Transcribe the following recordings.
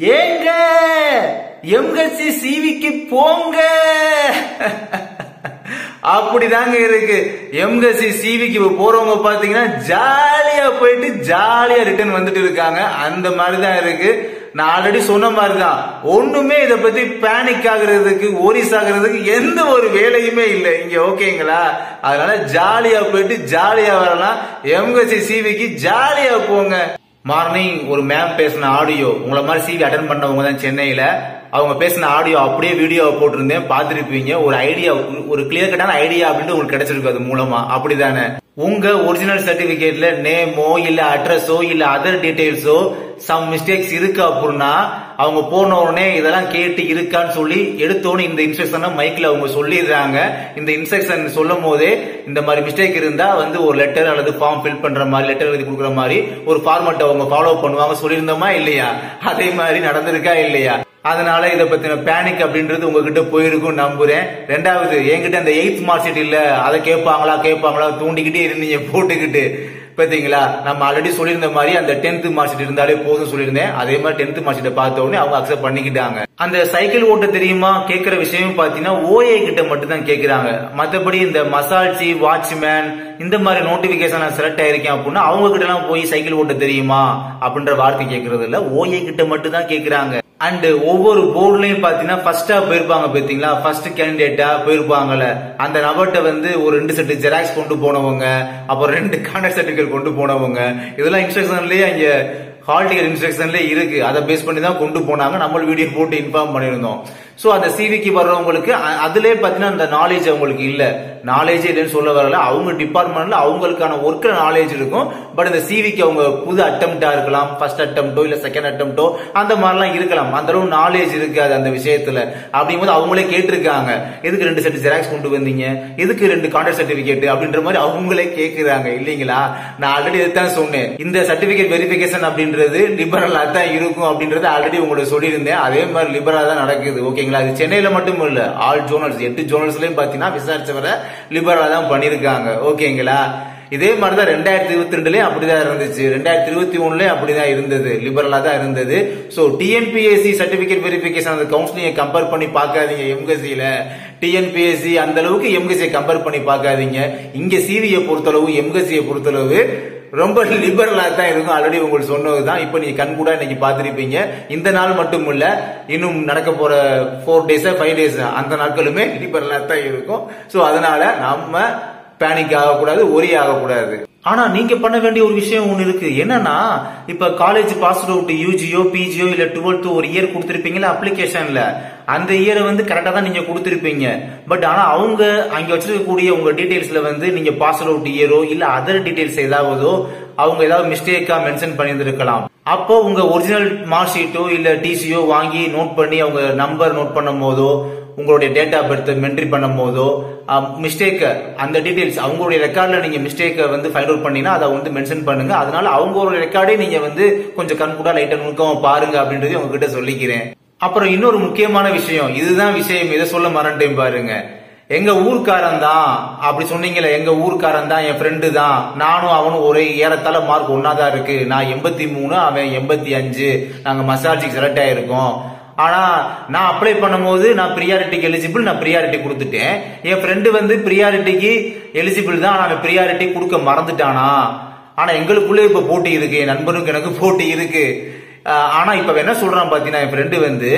ஏங்க எம்எஸ்சி சிவிக்கு போங்க. அப்படிதாங்க இருக்கு. எம்எஸ்சி சிவிக்கு போறவங்க பாத்தீங்கன்னா ஜாலியா போயிட்டு ஜாலியா ரிட்டர்ன் வந்துட்டு இருக்காங்க. அந்த மாதிரிதான் இருக்கு. நான் ஆல்ரெடி சொன்ன மாதிரிதான், ஒண்ணுமே இத பத்தி பேனிக் ஆகுறதுக்கு ஓரிஸ் ஆகுறதுக்கு எந்த ஒரு வேலையுமே இல்லை இங்க. ஓகேங்களா? அதனால ஜாலியா போயிட்டு ஜாலியா வரலாம். எம்எஸ்சி சிவிக்கு ஜாலியா போங்க. மார்னிங் ஒரு மேம் பேசின ஆடியோ, உங்களை மாதிரி சிவி அட்டன் பண்ணவங்க தான் சென்னையில, அவங்க பேசின ஆடியோ அப்படியே வீடியோவை போட்டிருந்தேன், பாத்துருப்பீங்க. ஒரு ஐடியா, ஒரு கிளியர் கட்டான ஐடியா அப்படின்னு உங்களுக்கு கிடைச்சிருக்கு அது மூலமா. அப்படிதானே? உங்க ஒரிஜினல் சர்டிபிகேட்ல நேமோ இல்ல அட்ரஸோ இல்ல அதர் டீடைல்ஸோ சம் மிஸ்டேக்ஸ் இருக்கு அப்படின்னா அவங்க போன உடனே இதெல்லாம் கேட்டு இருக்கான்னு சொல்லி எடுத்தோன்னு இந்த இன்ஸ்ட்ரக்ஷன் மைக்ல அவங்க சொல்லிடுறாங்க. இந்த இன்ஸ்ட்ரக்ஷன் சொல்லும் போதே இந்த மாதிரி மிஸ்டேக் இருந்தா வந்து ஒரு லெட்டர் அல்லது ஃபார்ம் ஃபில் பண்ற மாதிரி, லெட்டர் எழுதி கொடுக்குற மாதிரி ஒரு ஃபார்மட் அவங்க ஃபாலோ பண்ணுவாங்க. சொல்லியிருந்தோமா இல்லையா? அதே மாதிரி நடந்திருக்கா இல்லையா? அதனால இத பத்தின பேனிக் அப்படின்றது உங்ககிட்ட போயிருக்கும் நம்புறேன். ரெண்டாவது, என்கிட்ட அந்த 8th மார்க் ஷீட் இல்ல, அதை கேட்பாங்களா தூண்டிக்கிட்டே இருந்தீங்க போட்டுக்கிட்டு. பாத்தீங்களா? நம்ம ஆல்ரெடி சொல்லியிருந்த மாதிரி அந்த 10th மார்க் ஷீட் இருந்தாலே போதும் சொல்லியிருந்தேன். அதே மாதிரி 10th மார்க் ஷீட்டை பார்த்த உடனே அவங்க அக்செப்ட் பண்ணிக்கிட்டாங்க. அந்த சைக்கிள் ஓட்ட தெரியுமா கேட்கிற விஷயம் பாத்தீங்கன்னா ஓஏ கிட்ட மட்டும் தான் கேட்கிறாங்க. மத்தபடி இந்த மசால்சி, வாட்ச்மேன் இந்த மாதிரி நோட்டிபிகேஷன் செலக்ட் ஆயிருக்கேன் அப்படின்னா அவங்க கிட்ட எல்லாம் போய் சைக்கிள் ஓட்ட தெரியுமா அப்படின்ற வார்த்தை கேட்கறது இல்ல, ஓஏ கிட்ட மட்டும் தான் கேட்கிறாங்க. அண்ட் ஒவ்வொரு போர்டுலயும் பாத்தீங்கன்னா ஃபர்ஸ்டா போயிருப்பாங்க பாத்தீங்களா, ஃபர்ஸ்ட் கேண்டிடேட்டா போயிருப்பாங்கல்ல, அந்த நபர்கிட்ட வந்து ஒரு 2 செட் ஜெராக்ஸ் கொண்டு போனவங்க, அப்புறம் 2 கான்டாக்ட் சர்டிபிகேட் கொண்டு போனவங்க, இதெல்லாம் இன்ஸ்ட்ரக்ஷன்லயே அங்க ஹால் டிக்கெட் இன்ஸ்ட்ரக்ஷன்ல இருக்கு. அதை பேஸ் பண்ணி தான் கொண்டு போனாங்க. நம்ம வீடியோ போட்டு இன்ஃபார்ம் பண்ணிருந்தோம். சோ அந்த சிவிக்கு வர்றவங்களுக்கு அதுலயே பாத்தீங்கன்னா அந்த நாலேஜ் அவங்களுக்கு இல்ல. நாலேஜ் இல்லைன்னு சொல்ல வரல, அவங்க டிபார்ட்மெண்ட்ல அவங்களுக்கான ஒர்க்ல நாலேஜ் இருக்கும். பட் இந்த சிவிக்கு அவங்க புது அட்டெம்ப்டா இருக்கலாம், ஃபர்ஸ்ட் அட்டெம்ப்டோ இல்ல செகண்ட் அட்டெம்ப்டோ அந்த மாதிரிலாம் இருக்கலாம். அந்த அளவு நாலேஜ் இருக்காது அந்த விஷயத்துல. அப்படிங்கும்போது அவங்களே கேட்டிருக்காங்க, எதுக்கு 2 செட் ஜெராக்ஸ் கொண்டு வந்தீங்க, எதுக்கு 2 கான்டாக்ட் சர்டிபிகேட் அப்படின்ற மாதிரி அவங்களே கேட்கிறாங்க இல்லீங்களா? நான் ஆல்ரெடி இதுதான் சொன்னேன், இந்த சர்டிபிகேட் வெரிஃபிகேஷன் அப்படின்றது லிபரலா தான் இருக்கும் அப்படின்றது ஆல்ரெடி உங்களுக்கு சொல்லியிருந்தேன். அதே மாதிரி லிபரலா தான் நடக்குது. ஓகேங்களா? அது சென்னையில மட்டும் இல்ல, ஆல் ஜோனல்ஸ் 8 ஜோனல்ஸ்லயும் பாத்தீங்கன்னா விசாரிச்ச வர லிபரலா தான் பண்ணிருக்காங்க. ஓகேங்களா? இதே மாதிரிதான் 2022லயும் அப்படிதான் இருந்துச்சு, 2021லயும் அப்படிதான் இருந்தது, லிபரலா தான் இருந்தது. சோ டிஎன்பிஎஸ்சி சர்டிபிகேட் வெரிஃபிகேஷன் அந்த கவுன்சிலிங் கம்பேர் பண்ணி பார்க்காதீங்க. எம்எஸ்சில டிஎன்பிஎஸ்சி அந்த அளவுக்கு எம்எஸ்சியை கம்பேர் பண்ணி பார்க்காதீங்க. இங்க சிவியை பொறுத்தளவு எம்எஸ்சியை பொறுத்தளவு ரொம்ப லிபரலா தான் இருக்கும். ஆல்ரெடி உங்களுக்கு சொன்னதுதான். இப்ப நீங்க கண் கூட இன்னைக்கு பாத்திருப்பீங்க. இந்த நாள் மட்டும் இல்ல, இன்னும் நடக்க போற 4 days 5 days அந்த நாட்களுமே லிபரலா தான் இருக்கும். சோ அதனால நம்ம பேனிக் ஆகக்கூடாது, ஒரே ஆகக்கூடாது. ஆனா நீங்க பண்ண வேண்டிய ஒரு விஷயம் ஒண்ணு இருக்கு. என்னன்னா, இப்ப காலேஜ் பாஸ் அவுட் யூஜியோ பிஜியோ இல்ல 12th ஒரு இயர் கொடுத்திருப்பீங்களா அப்ளிகேஷன்ல, அந்த இயரை வந்து கரெக்டா தான் நீங்க கொடுத்திருப்பீங்க. பட் ஆனா அவங்க அங்க வச்சிருக்கக்கூடிய உங்க டீடைல்ஸ்ல வந்து நீங்க பாஸ் அவுட் இயரோ இல்ல அதர் டீடைல்ஸ் ஏதாவதோ அவங்க ஏதாவது மிஸ்டேக்கா மென்ஷன் பண்ணியிருந்திருக்கலாம். அப்போ உங்க ஒரிஜினல் மார்க் ஷீட்டோ இல்ல டிசியோ வாங்கி நோட் பண்ணி அவங்க நம்பர் நோட் பண்ணும் போதோ உங்களுடைய டேட் ஆஃப் பர்த் மென்ட்ரி பண்ணும் போதோ மிஸ்டேக் அந்த டீடைல்ஸ் அவங்களுடைய ரெக்கார்ட்ல நீங்க மிஸ்டேக்கை வந்து ஃபைண்ட் அவுட் பண்ணீங்கன்னா அதை வந்து மென்ஷன் பண்ணுங்க. அதனால அவங்களோட ரெக்கார்டே நீங்க வந்து கொஞ்சம் கண்கூடா லைட்டா நுணுக்கமா பாருங்க அப்படின்றதையும் உங்ககிட்ட சொல்லிக்கிறேன். அப்புறம் இன்னொரு முக்கியமான விஷயம், இதுதான் விஷயம், இதை சொல்ல மறந்துட்டேன் பாருங்க. எங்க ஊர்க்காரன் தான் அப்படி சொன்னீங்களே, எங்க ஊர்க்காரன் தான், என் ஃப்ரெண்டு தான், நானும் அவனும் ஒரே ஏறத்தாழ மார்க் ஒன்னாதான் இருக்கு, நான் 83 அவன் 85, நாங்க மசாஜிக்கு செலக்ட் ஆயிருக்கோம். ஆனா நான் அப்ளை பண்ணும்போது நான் பிரியாரிட்டிக்கு எலிஜிபிள், நான் பிரியாரிட்டி கொடுத்துட்டேன். என் ஃப்ரெண்டு வந்து பிரியாரிட்டிக்கு எலிஜிபிள் தான், ஆனா பிரியாரிட்டி கொடுக்க மறந்துட்டானா. ஆனா எங்களுக்குள்ளே இப்ப போட்டி இருக்கு, என் நண்பனுக்கு எனக்கு போட்டி இருக்கு. ஆனா இப்ப என்ன சொல்றான் பாத்தீங்கன்னா, என் ஃப்ரெண்டு வந்து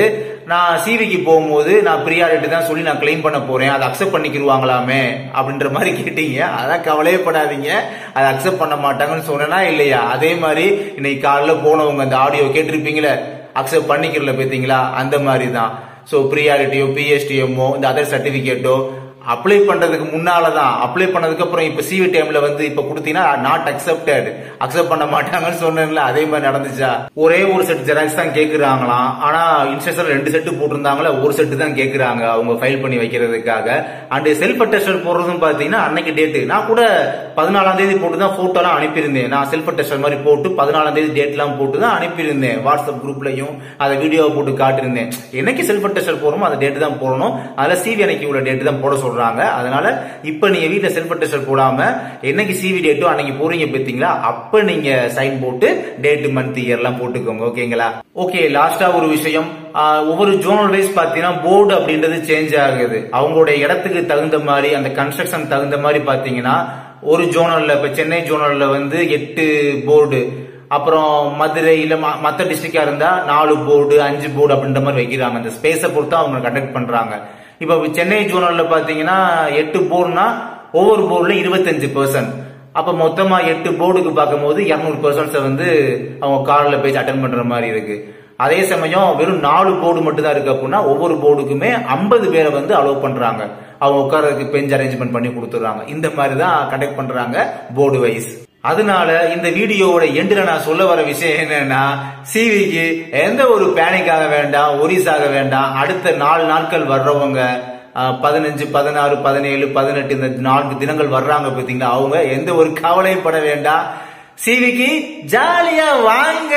நான் சிவிக்கு போகும்போது நான் பிரியாரிட்டி தான் சொல்லி நான் கிளைம் பண்ண போறேன், அதை அக்செப்ட் பண்ணிக்கிடுவாங்களாமே அப்படின்ற மாதிரி கேட்டீங்க. அதான் கவலையே படாதீங்க, அதை அக்செப்ட் பண்ண மாட்டாங்கன்னு சொன்னா இல்லையா? அதே மாதிரி இன்னைக்கு காலைல போனவங்க அந்த ஆடியோ கேட்டிருப்பீங்களே, அக்செப்ட் பண்ணிக்கிறல பாத்தீங்களா, அந்த மாதிரி தான். சோ பிரியாரிட்டியோ பிஎஸ்டிஎம்மோ இந்த அதர் சர்டிபிகேட்டோ அப்ளை பண்றதுக்கு முன்னாலதான், அப்ளை பண்ணதுக்கு அப்புறம் இப்ப சிவி டைம்ல வந்து இப்ப கொடுத்தீங்கன்னா நாட் அக்செப்டட், அக்செப்ட் பண்ண மாட்டாங்கன்னு சொன்னேன்ல, அதே மாதிரி நடந்துச்சா? ஒரே ஒரு செட் ஜெராக்ஸ் தான் கேக்குறாங்களாம். ஆனா இன்ஸ்ட்ரக்ஷன் 2 செட் போட்டிருந்தாங்களா, ஒரு செட் தான் கேக்குறாங்க அவங்க ஃபைல் பண்ணி வைக்கிறதுக்காக. அண்ட் செல்ஃப் அட்டஸ்டட் போடுறதும் பாத்தீங்கன்னா அன்னைக்கு டேட்டு நான் கூட 14ஆம் தேதி போட்டு தான் போட்டோ எல்லாம் அனுப்பியிருந்தேன். நான் செல்ஃப் அட்டஸ்டட் மாதிரி போட்டு 14ஆம் தேதி டேட் எல்லாம் போட்டு தான் அனுப்பியிருந்தேன். வாட்ஸ்அப் குரூப்லயும் அதை வீடியோ போட்டு காட்டிருந்தேன். என்னைக்கு செல்ஃப் அட்டஸ்டட் போறோமோ அந்த டேட்டு தான் போடணும். அதுல சிவி அன்னைக்கு உள்ள டேட்டு தான் போட சொல்றேன். சொல்றாங்க. அதனால இப்ப நீங்க வீட்டுல செல்ஃப் அட்டஸ்டட் போடாம என்னைக்கு சிவி டேட்டோ அன்னைக்கு போறீங்க பாத்தீங்களா, அப்ப நீங்க சைன் போட்டு டேட் மந்த் இயர் எல்லாம் போட்டுக்கோங்க. ஓகேங்களா? ஓகே, லாஸ்டா ஒரு விஷயம், ஒவ்வொரு ஜோனல் வைஸ் பாத்தீங்கன்னா போர்டு அப்படின்றது சேஞ்ச் ஆகுது. அவங்களுடைய இடத்துக்கு தகுந்த மாதிரி அந்த கன்ஸ்ட்ரக்ஷன் தகுந்த மாதிரி பாத்தீங்கன்னா ஒரு ஜோனல்ல இப்ப சென்னை ஜோனல்ல வந்து 8 போர்டு, அப்புறம் மதுரை இல்ல மத்த டிஸ்ட்ரிக்டா இருந்தா 4 போர்டு 5 போர்டு அப்படின்ற மாதிரி வைக்கிறாங்க. அந்த ஸ்பேஸை பொறுத்து அவங்க கண்டக்ட் பண்றாங்க. இப்ப சென்னை ஜோனல்ல பாத்தீங்கன்னா 8 போர்டுனா ஒவ்வொரு போர்டுல 25%. அப்ப மொத்தமா 8 போர்டுக்கு பார்க்கும்போது 200% வந்து அவங்க கார்ல போய் அட்டென்ட் பண்ற மாதிரி இருக்கு. அதே சமயம் வெறும் 4 போர்டு மட்டும் தான் இருக்கு அப்படின்னா ஒவ்வொரு போர்டுக்குமே 50 பேரை வந்து அலோவ் பண்றாங்க. அவங்க உட்கார்றதுக்கு பெஞ்ச் அரேஞ்ச்மெண்ட் பண்ணி கொடுத்துறாங்க. இந்த மாதிரி தான் கண்டக்ட் பண்றாங்க போர்டு வைஸ். அதனால இந்த வீடியோவோட எண்டுல நான் சொல்ல வர விஷயம் என்னன்னா, சிவிக்கு எந்த ஒரு பேனிக் ஆக வேண்டாம், ஒரிஸ் ஆக வேண்டாம். அடுத்த 4 நாட்கள் வர்றவங்க 15, 16, 17, 18 இந்த 4 தினங்கள் வர்றாங்க பாத்தீங்களா, அவங்க எந்த ஒரு கவலையும் பட வேண்டாம். சிவிக்கு ஜாலியா வாங்க.